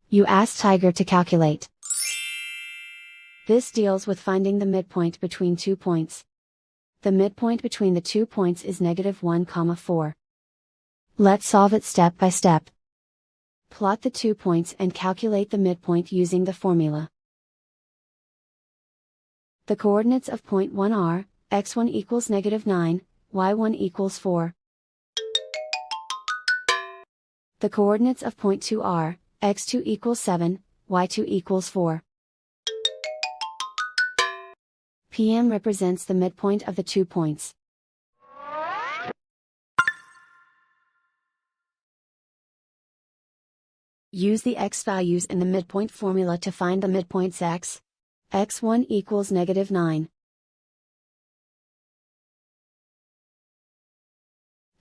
You ask Tiger to calculate. This deals with finding the midpoint between 2 points. The midpoint between the 2 points is -1, 4. Let's solve it step by step. Plot the 2 points and calculate the midpoint using the formula. The coordinates of point 1 are, x1 equals -9, y1 equals 4. The coordinates of point 2 are, x2 equals 7, y2 equals 4. PM represents the midpoint of the 2 points. Use the x values in the midpoint formula to find the midpoints x. x1 equals -9.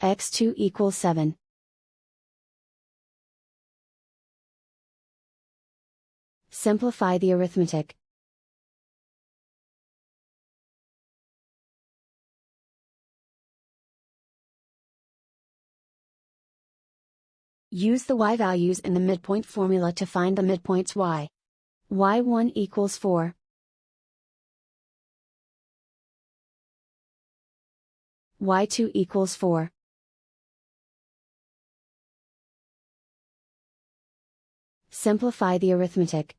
x2 equals 7. Simplify the arithmetic. Use the y values in the midpoint formula to find the midpoints y. y1 equals 4. y2 equals 4. Simplify the arithmetic.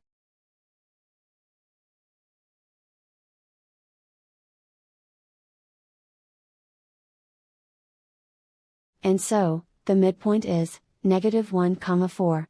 And so, the midpoint is -1, 4.